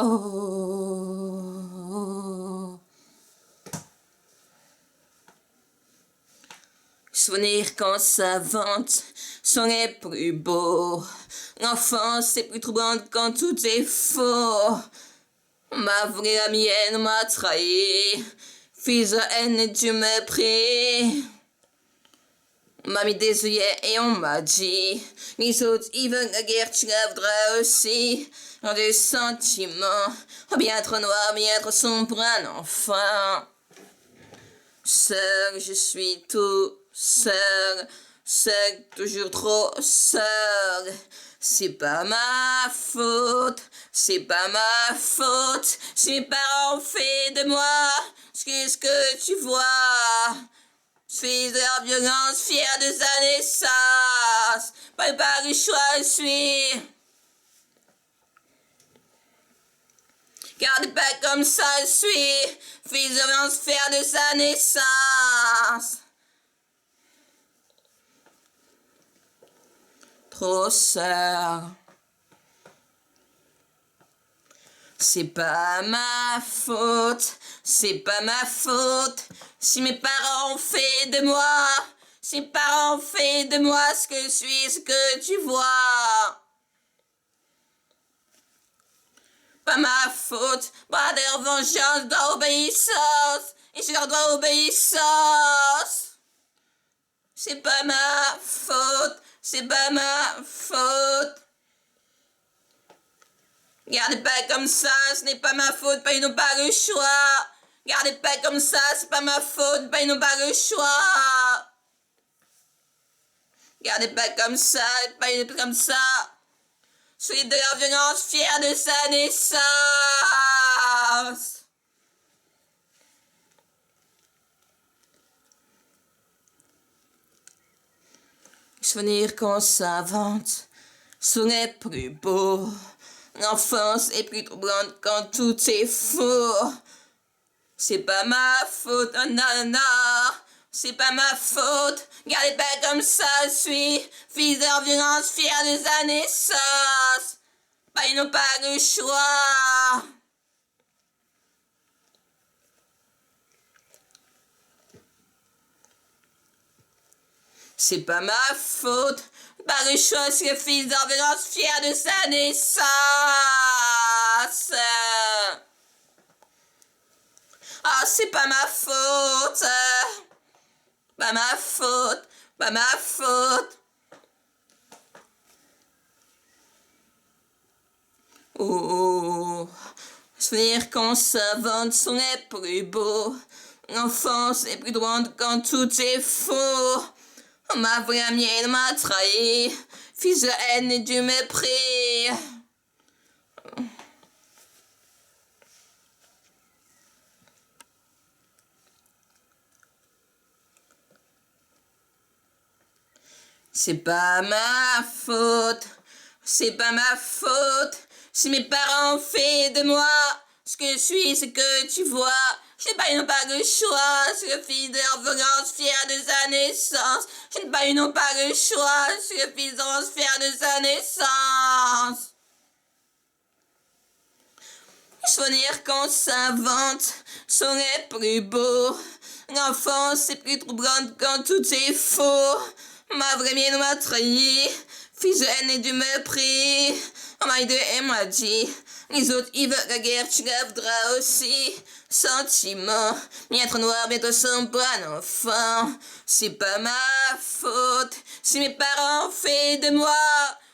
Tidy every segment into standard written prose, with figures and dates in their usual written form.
Oh. Souvenir quand ça vente sont les plus beaux. L'enfance est plus troublante quand tout est faux. On m'a volé la mienne, on m'a trahi. Fils de haine et du mépris. On m'a mis des œillets et on m'a dit les autres ils veulent la guerre, tu la voudras aussi. Dans des sentiments, oh, bien trop noir, bien trop sombre pour un enfant. Seul, je suis tout seul, seul, toujours trop seul. C'est pas ma faute, c'est pas ma faute. Si mes parents ont fait de moi, qu'est-ce que tu vois? Fils de la violence, fier de sa naissance. Pas le choix, je suis. Garde pas comme ça, je suis. Fils de violence, fier de sa naissance. Trop seul. C'est pas ma faute, c'est pas ma faute. Si mes parents ont fait de moi, si mes parents ont fait de moi ce que je suis, ce que tu vois. Pas ma faute, pas de vengeance, d'obéissance. Et je leur dois obéissance. C'est pas ma faute, c'est pas ma faute. Gardez pas comme ça, ce n'est pas ma faute, pas ils n'ont pas le choix. Gardez pas comme ça, c'est pas ma faute, pas ils n'ont pas le choix. Gardez pas comme ça, pas ils n'ont pas comme ça. Celui de la violence, fier de sa naissance. Souvenir qu'on s'invente, ce n'est plus beau. L'enfance est plus troublante quand tout est faux. C'est pas ma faute, oh non, non, c'est pas ma faute. Gardez pas comme ça, je suis fils de violence, fier de sa naissance. Bah, ils n'ont pas le choix. C'est pas ma faute, pas le choix, c'est le fils de violence, fier de sa naissance. Ah, c'est pas ma faute. Pas ma faute. Pas ma faute. Oh, souvenir qu'on s'invente sont les plus beaux. L'enfance est plus drôle quand tout est faux. On m'a volé la mienne, on m'a trahi. Fils de haine et du mépris. C'est pas ma faute, c'est pas ma faute. Si mes parents ont fait de moi ce que je suis, ce que tu vois. Je sais pas, ils n'ont pas le choix. C'est le fils de violence, fier de sa naissance. Je sais pas, ils n'ont pas le choix. C'est le fils de violence, fier de sa naissance. Les souvenirs qu'on s'invente sont les plus beaux. L'enfance est plus troublante quand tout est faux. Ma vraie mienne m'a trahi, fils de haine et du mépris. On m'a aidé et m'a dit, les autres ils veulent la guerre, tu la voudras aussi. Sentiment, bientôt noir, bientôt sombre pour un enfant. C'est pas ma faute, si mes parents ont fait de moi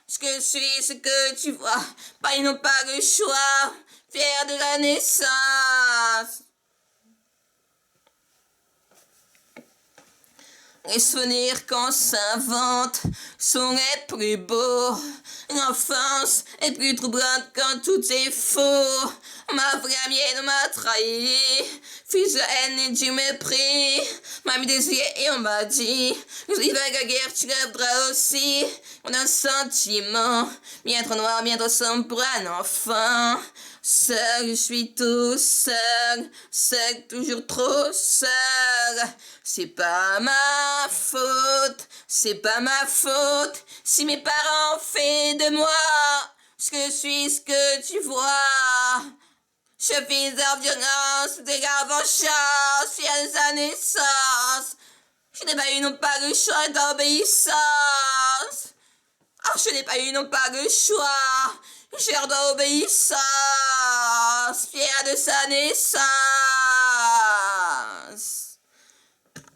ce que je suis, ce que tu vois. Pas ils n'ont pas le choix, fiers de la naissance. Les souvenirs qu'on s'invente sont les plus beaux. L'enfance est plus troublante quand tout est faux. Ma vraie mienne m'a trahi, fils de haine et du mépris. M'a mis des yeux et on m'a dit, il va la guerre, tu la voudras aussi. On a un sentiment, bien trop noir, bien trop sombre pour un enfant. Seul, je suis tout seul, seul, toujours trop seul. C'est pas ma faute, c'est pas ma faute. Si mes parents ont fait de moi ce que je suis, ce que tu vois. Ce fils de violence, de la vengeance, fier de sa naissance. Je n'ai pas eu non pas le choix d'obéissance. Ah, je n'ai pas eu non pas le choix. Cher d'obéissance, fier de sa naissance.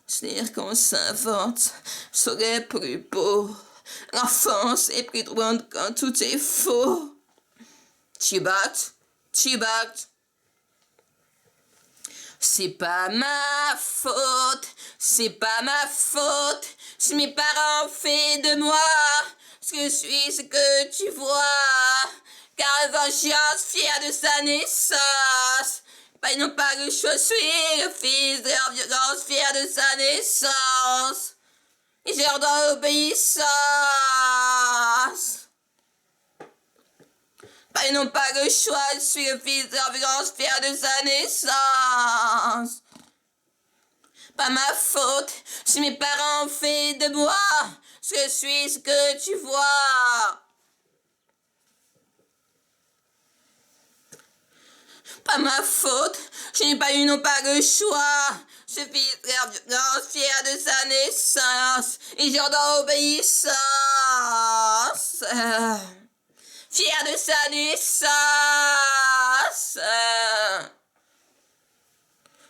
Ce n'est qu'on s'invente, serait plus beau. L'enfance est plus drôle quand tout est faux. Chibat. C'est pas ma faute, c'est pas ma faute. Si mes parents ont fait de moi ce que je suis, ce que tu vois. Car vengeance, fier de sa naissance. Ils n'ont pas le choix, je suis le fils de leur violence, fier de sa naissance. Et j'ai ordre d'obéissance. Ils n'ont pas le choix, je suis le fils de leur violence, fier de sa naissance. Pas ma faute, si mes parents ont fait de moi ce que je suis, ce que tu vois. Pas ma faute, je n'ai pas eu non pas le choix. Je fils de leur violence, fier de sa naissance, et j'ai ordre d'obéissance. Fier de sa naissance.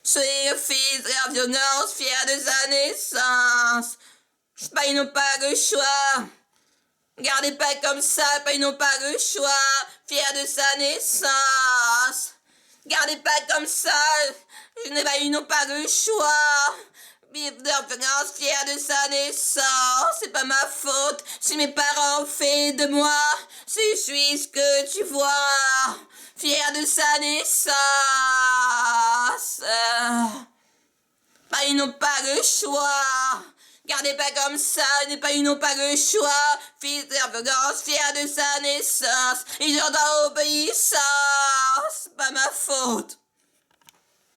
Soyez le fils de la violence, fier de sa naissance. Ils n'ont pas le choix. Gardez pas comme ça, ils n'ont pas le choix. Fier de sa naissance. Gardez pas comme ça, je n'ai pas eu non pas le choix. Vive de violence, fier de sa naissance, c'est pas ma faute. Si mes parents ont fait de moi, si je suis ce que tu vois, fier de sa naissance. Ils n'ont pas le choix. Gardez pas comme ça, ils n'ont pas le choix. Fils de violence, fier de sa naissance, et j'en dois obéissance, c'est pas ma faute.